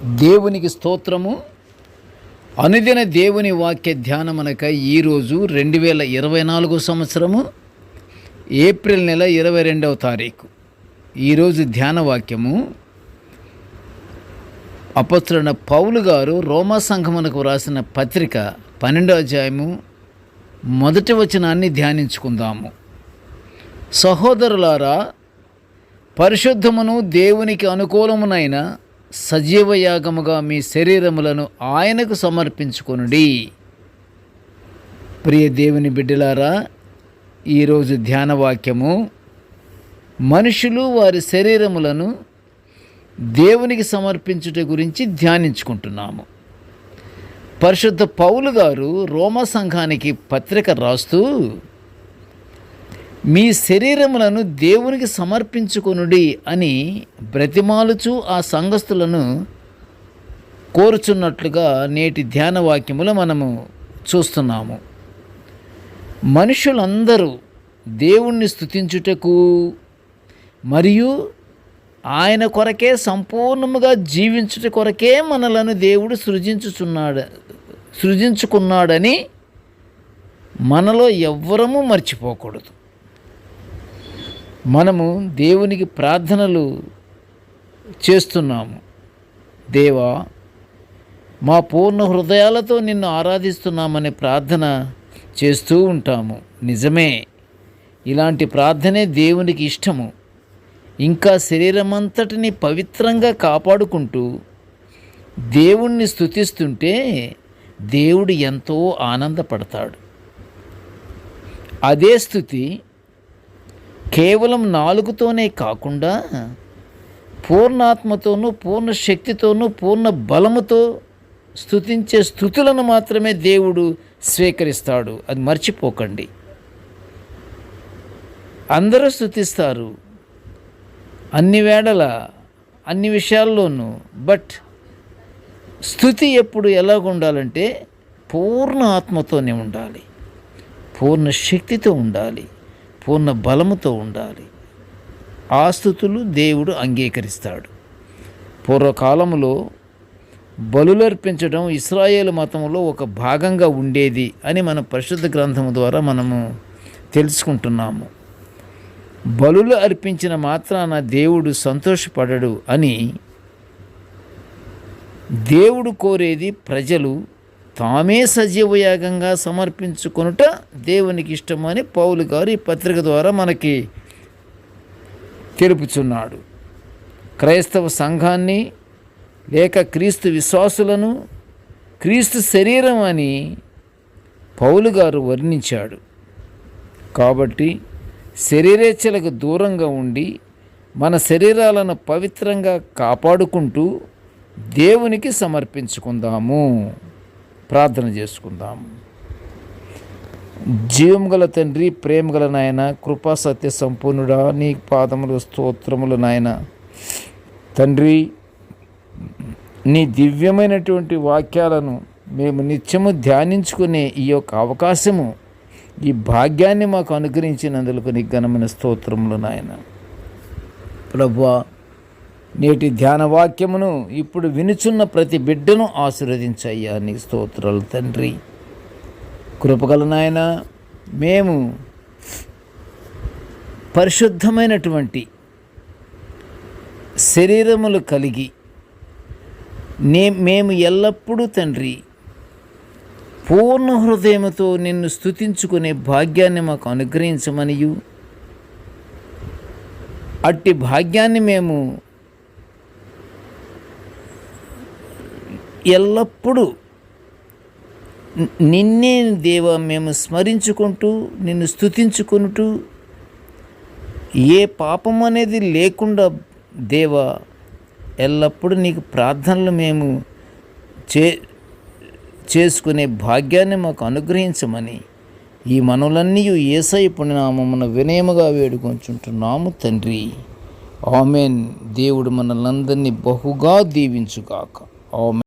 దేవునికి స్తోత్రము. అనుదిన దేవుని వాక్య ధ్యానమునకై ఈరోజు 2024 సంవత్సరము ఏప్రిల్ నెల 22వ తారీఖు. ఈరోజు ధ్యాన వాక్యము అపొస్తలుడైన పౌలు గారు రోమా సంఘమునకు వ్రాసిన పత్రిక 12వ అధ్యాయము మొదటి వచనాన్ని ధ్యానించుకుందాము. సహోదరులారా, పరిశుద్ధమును దేవునికి అనుకూలమునైన సజీవ యాగముగా మీ శరీరములను ఆయనకు సమర్పించుకొనుడి. ప్రియ దేవుని బిడ్డలారా, ఈరోజు ధ్యాన వాక్యము మనుషులు వారి శరీరములను దేవునికి సమర్పించుట గురించి ధ్యానించుకుంటున్నాము. పరిశుద్ధ పౌలు గారు రోమా సంఘానికి పత్రిక రాస్తూ మీ శరీరములను దేవునికి సమర్పించుకొనుడి అని బ్రతిమాలుచూ ఆ సంఘస్థులను కోరుచున్నట్లుగా నేటి ధ్యాన వాక్యములు మనము చూస్తున్నాము. మనుషులందరూ దేవుణ్ణి స్తుతించుటకు మరియు ఆయన కొరకే సంపూర్ణముగా జీవించుట కొరకే మనలను దేవుడు సృజించుకున్నాడని మనలో ఎవ్వరము మర్చిపోకూడదు. మనము దేవునికి ప్రార్థనలు చేస్తున్నాము. దేవా, మా పూర్ణ హృదయాలతో నిన్ను ఆరాధిస్తున్నామనే ప్రార్థన చేస్తూ ఉంటాము. నిజమే, ఇలాంటి ప్రార్థనే దేవునికి ఇష్టము. ఇంకా శరీరమంతటిని పవిత్రంగా కాపాడుకుంటూ దేవుణ్ణి స్తుతిస్తుంటే దేవుడు ఎంతో ఆనందపడతాడు. అదే స్తుతి కేవలం నాలుగుతోనే కాకుండా పూర్ణాత్మతోనూ పూర్ణ శక్తితోనూ పూర్ణ బలముతో స్తుతించే స్తుతులను మాత్రమే దేవుడు స్వీకరిస్తాడు. అది మర్చిపోకండి. అందరూ స్తుతిస్తారు అన్ని వేళల అన్ని విషయాల్లోనూ. బట్ స్తుతి ఎప్పుడు ఎలాగ ఉండాలంటే పూర్ణ ఆత్మతోనే ఉండాలి, పూర్ణ శక్తితో ఉండాలి, పూర్ణ బలముతో ఉండాలి. ఆ స్తుతులు దేవుడు అంగీకరిస్తాడు. పూర్వకాలములో బలులర్పించడం ఇశ్రాయేలు మతంలో ఒక భాగంగా ఉండేది అని మన పరిశుద్ధ గ్రంథము ద్వారా మనము తెలుసుకుంటున్నాము. బలులు అర్పించిన మాత్రాన దేవుడు సంతోషపడడు అని దేవుడు కోరేది ప్రజలు తామే సజీవయాగంగా సమర్పించుకొనుట దేవునికి ఇష్టమని పౌలు గారు ఈ పత్రిక ద్వారా మనకి తెలుపుచున్నాడు. క్రైస్తవ సంఘాన్ని లేక క్రీస్తు విశ్వాసులను క్రీస్తు శరీరం అని పౌలు గారు వర్ణించాడు. కాబట్టి శరీరేచ్ఛలకు దూరంగా ఉండి మన శరీరాలను పవిత్రంగా కాపాడుకుంటూ దేవునికి సమర్పించుకుందాము. ప్రార్థన చేసుకుందాము. జీవం గల తండ్రి, ప్రేమ గల నాయన, కృపా సత్య సంపూర్ణుడా, నీ పాదములు స్తోత్రములు నాయన. తండ్రి, నీ దివ్యమైనటువంటి వాక్యాలను మేము నిత్యము ధ్యానించుకునే ఈ యొక్క అవకాశము, ఈ భాగ్యాన్ని మాకు అనుగ్రహించినందుకు నీ ఘనమైన స్తోత్రములు నాయన. ప్రభువా, నేటి ధ్యాన వాక్యమును ఇప్పుడు వినుచున్న ప్రతి బిడ్డను ఆశీర్వదించయ్యా. నీ స్తోత్రాలు తండ్రి. కృపగల నాయన, మేము పరిశుద్ధమైనటువంటి శరీరములు కలిగి మేము ఎల్లప్పుడూ తండ్రి పూర్ణ హృదయముతో నిన్ను స్తుతించుకునే భాగ్యాన్ని మాకు అనుగ్రహించమనియు, అట్టి భాగ్యాన్ని మేము ఎల్లప్పుడూ నిన్నే దేవా మేము స్మరించుకుంటూ నిన్ను స్తుతించుకుంటూ ఏ పాపం అనేది లేకుండా దేవా ఎల్లప్పుడూ నీకు ప్రార్థనలు మేము చేసుకునే భాగ్యాన్ని మాకు అనుగ్రహించమని ఈ మనవులన్నీ యేసయ్య పుణ్యనామమున వినయముగా వేడుకొంచుంటున్నాము తండ్రి. ఆమేన్. దేవుడు మనలందరినీ బహుగా దీవించుగాక. ఆమేన్.